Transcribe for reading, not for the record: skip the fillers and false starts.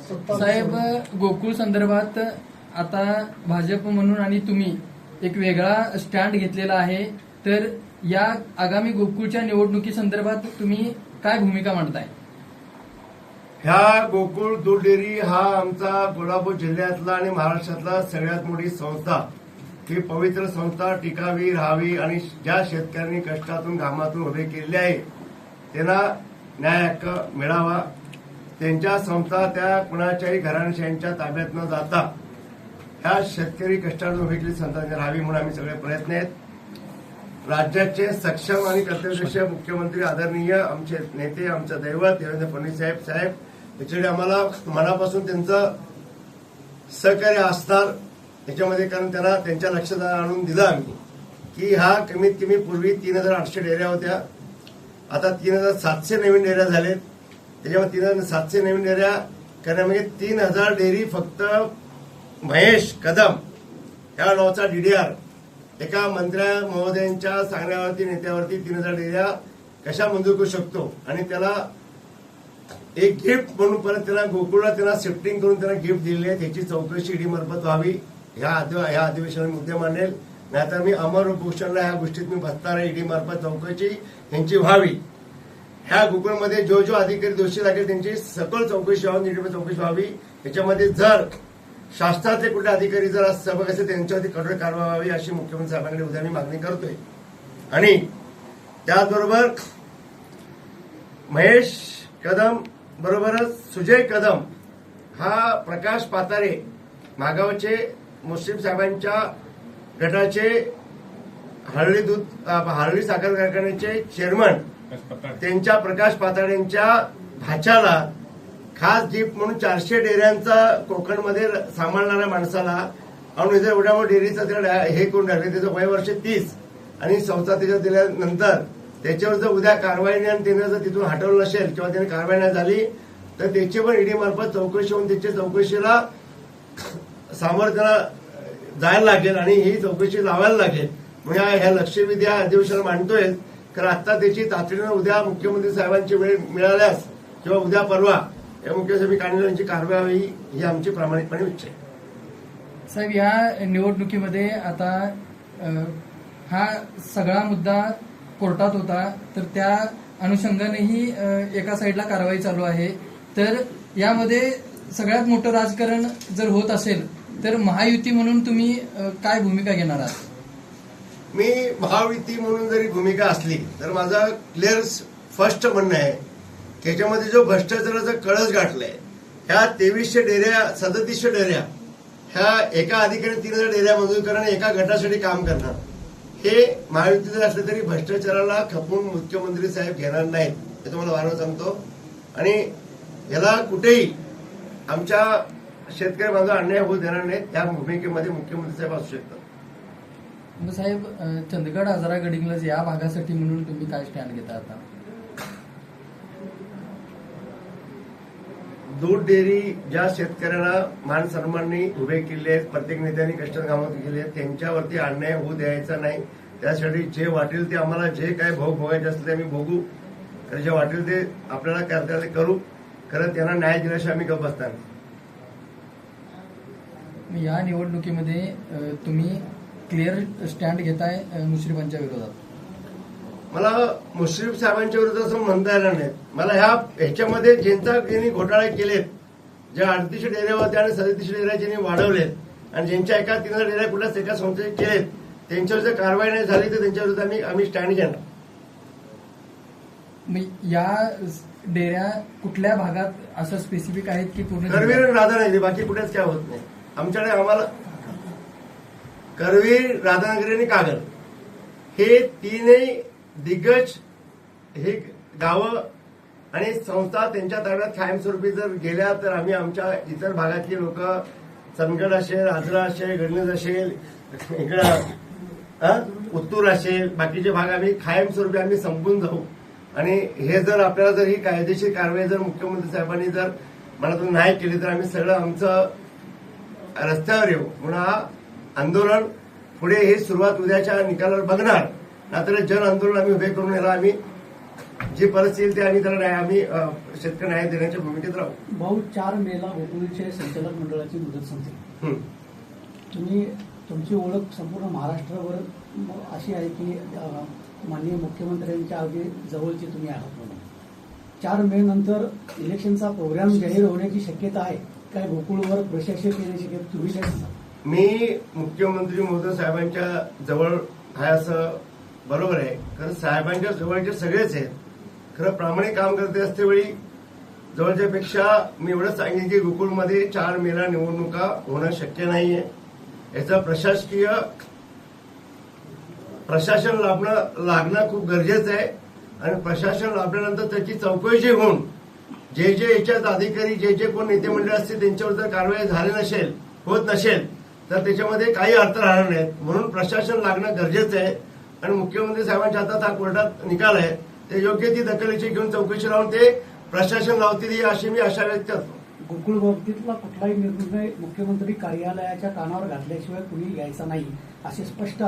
साहेब, गोकुळ संदर्भात आता भाजप म्हणून आणि तुम्ही एक वेगळा स्टँड घेतलेला आहे, तर या आगामी गोकुळच्या निवडणुकी संदर्भात तुम्ही काय भूमिका मांडताय? ह्या गोकुळ दूध डेअरी हा आमचा कोल्हापूर जिल्ह्यातला आणि महाराष्ट्रातला सगळ्यात मोठी संस्था, ही पवित्र संस्था टिकावी, राहावी आणि ज्या शेतकऱ्यांनी कष्टातून घामातून उभे केलेले आहे त्यांना न्याय हक्क मिळावा. त्यांच्या संस्था त्या कुणाच्याही घराणशाहींच्या ताब्यात न जाता ह्या शेतकरी कष्टातून उभी केलेली संस्था राहावी म्हणून आम्ही सगळे प्रयत्न आहेत. राज्याचे सक्षम आणि कर्तव्यदक्ष मुख्यमंत्री आदरणीय आमचे नेते, आमचं दैवत देवेंद्र फडणवीस साहेब याच्याकडे आम्हाला मनापासून त्यांचं सहकार्य असणार याच्यामध्ये, कारण त्यांना त्यांच्या लक्षात आणून दिलं आम्ही की हा कमीत कमी पूर्वी 3800 डेअऱ्या होत्या, आता 3700 नवीन डेअऱ्या झालेत. त्याच्यामध्ये 3700 नवीन डेअऱ्या करण्यामध्ये 3000 डेअरी फक्त महेश कदम या नावाचा डीडीआर एका मंत्र्या महोदयांच्या सांगण्यावरती नेत्यावरती 3000 डेअऱ्या कशा मंजूर करू शकतो आणि त्याला एक गिफ्ट म्हणून परत त्याला गोकुळला त्यांना शिफ्टिंग करून त्यांना गिफ्ट दिलेली आहे. त्याची चौकशी ईडी मार्फत व्हावी ह्या अधिवेशनात मुद्दे मांडेल. नाहीतर मी अमर भूषणला ह्या गोष्टीत मी बसणार आहे. ईडी मार्फत चौकशी यांची व्हावी. ह्या गोकुळमध्ये जो अधिकारी दोषी लागेल त्यांची सखोल चौकशी व्हावी, ईडी चौकशी व्हावी. याच्यामध्ये जर शासनाचे कुठले अधिकारी जर सहभाग असेल त्यांच्यावरती कठोर कारवाई व्हावी अशी मुख्यमंत्री साहेबांकडे उद्या मी मागणी करतोय. आणि त्याचबरोबर महेश कदम बरोबरच सुजय कदम हा प्रकाश पातारे मागावचे मुस्लिम साहेबांच्या गटाचे हरळी साखर कारखान्याचे चेअरमन त्यांच्या प्रकाश पातारेंच्या भाच्याला खास गिफ्ट म्हणून 400 डेअऱ्यांचा कोकणमध्ये सांभाळणाऱ्या माणसाला आणि जर एवढ्या मोठ्या डेअरीचं त्याला हे करून टाकले. त्याचं वय वर्ष 30 आणि संस्था त्याच्यावर दिल्यानंतर त्याच्यावर जर उद्या कारवाई नाही आणि त्याने जर तिथून हटवलं नसेल किंवा त्याने कारवाई नाही झाली तर त्याची पण ईडी मार्फत चौकशी होऊन त्याच्या चौकशीला सामोरं त्याला जायला लागेल आणि ही चौकशी लावायला लागेल. म्हणजे ह्या लक्षवेधी या अधिवेशनाला मांडतोय. कारण आता त्याची तातडीनं उद्या मुख्यमंत्री साहेबांची वेळ मिळाल्यास किंवा उद्या परवा या मुख्यमंत्री काढण्याची कारवाई व्हावी ही आमची प्रामाणिकपणे इच्छा आहे. साहेब, या निवडणुकीमध्ये आता हा सगळा मुद्दा कोर्टात होता, तर त्या अनुषंगानेही एका साईडला कारवाई चालू आहे. तर यामध्ये सगळ्यात मोठं राजकारण जर होत असेल तर महायुती म्हणून तुम्ही काय भूमिका घेणार आहात? मी महायुती म्हणून जरी भूमिका असली तर माझा क्लिअर फर्स्ट म्हणणं आहे की याच्यामध्ये जो भ्रष्टाचाराचा कळस गाठलाय ह्या 2300 डेअऱ्या 3700 डेअऱ्या ह्या एका अधिकाऱ्याने 3000 डेअऱ्या मंजूर करणं, एका गटासाठी काम करणं, हे महायुती जर असलं तरी भ्रष्टाचाराला खपवून मुख्यमंत्री साहेब घेणार नाहीत हे तुम्हाला वारंवार सांगतो. आणि याला कुठेही आमच्या शेतकरी बांधव अन्याय होऊ देणार नाहीत. या भूमिकेमध्ये मुख्यमंत्री साहेब असू शकतात. साहेब, चंदगड आजरा गडिंग्लज या भागासाठी म्हणून तुम्ही काय स्टँड घेता? आता दूध डेअरी ज्या शेतकऱ्यांना मान सन्माननी उभे केले आहेत, प्रत्येक नेत्यांनी कष्ट कामात केले आहेत, त्यांच्यावरती अन्याय होऊ द्यायचा नाही. त्यासाठी जे वाटेल ते आम्हाला जे काय भोग भोगायचे असले आम्ही भोगू. तर जे वाटेल ते आपल्याला करता ते करू. खरं त्यांना न्याय दिल्याशिवाय आम्ही गप्प बसणार. या निवडणुकीमध्ये तुम्ही क्लिअर स्टँड घेताय मुश्रीफांच्या विरोधात. मला मुश्रीफ साहेबांच्या विरोधात असं म्हणता येणार नाही. मला ह्याच्यामध्ये ज्यांनी घोटाळे केलेत, ज्या 3800 डेअऱ्या होत्या आणि 3700 डेअऱ्या ज्यांनी वाढवलेत आणि ज्यांच्या एका 3000 डेअऱ्या कुठल्याच एका संस्थेने केलेत त्यांच्यावर जर कारवाई नाही झाली तर त्यांच्या विरोधात आम्ही स्टँड घेणार. या डेअऱ्या कुठल्या भागात असं स्पेसिफिक आहेत की पूर्ण करवीर राधानगरी, बाकी कुठेच काय होत नाही आमच्याकडे. आम्हाला करवीर, राधानगरी आणि कागल हे तीनही दिग्गज हे गावं आणि संस्था त्यांच्या ताब्यात कायमस्वरूपी जर गेल्या तर आम्ही आमच्या इतर भागातली लोक चंदगड असेल, आजरा असेल, गडनज असेल, इकडं उत्तूर असेल, बाकीचे भाग आम्ही कायमस्वरूपी आम्ही संपून जाऊ. आणि हे जर आपल्याला जर ही कायदेशीर कारवाई जर मुख्यमंत्री साहेबांनी जर मनातून नाही केली तर आम्ही सगळं आमचं रस्त्यावर येऊ. म्हणून हा आंदोलन पुढे ही सुरुवात उद्याच्या निकालावर बघणार. मात्र जन आंदोलन आम्ही उभे करून याला आम्ही जी परिस्थिती येईल ते आम्ही त्याला आम्ही शेतकरी न्याय देण्याच्या भूमिकेत राहू. भाऊ 4 मेला गोकुळचे संचालक मंडळाची मुदत संपते. हं. तुमची ओळख संपूर्ण महाराष्ट्रावर अशी आहे की माननीय मुख्यमंत्र्यांच्या अगदी जवळचे तुम्ही आहात म्हणून. 4 मे नंतर इलेक्शनचा प्रोग्राम जाहीर होण्याची शक्यता आहे काय? गोकुळवर प्रशासक येण्याची शक्यता तुम्ही काय सांगा? मी मुख्यमंत्री महोदय साहेबांच्या जवळ आहे असं बरोबर आहे. कारण साहेबांच्या जवळचे सगळेच आहेत. खरं प्रामाणिक काम करते असतेवेळी जवळच्यापेक्षा मी एवढंच सांगेन की गोकुळमध्ये 4 मेला निवडणुका होणं शक्य नाहीये. याचं प्रशासन लागणं खूप गरजेचं आहे आणि प्रशासन लाभल्यानंतर त्याची चौकशी होऊन जे याच्यात अधिकारी जे कोण नेते मंडळ असतील त्यांच्यावर जर कारवाई झाली होत नसेल तर त्याच्यामध्ये काही अर्थ राहणार नाहीत. म्हणून प्रशासन लागणं गरजेचं आहे आणि मुख्यमंत्री साहेबांच्या हातात हा कोर्टात निकाल आहे. ते योग्य ती दखलीची घेऊन चौकशी राहून ते प्रशासन लावतील अशी मी आशा व्यक्त करतो. गोकुळ बाबतीतला कुठलाही निर्णय मुख्यमंत्री कार्यालयाच्या कानावर घातल्याशिवाय कुणी घ्यायचा नाही असे स्पष्ट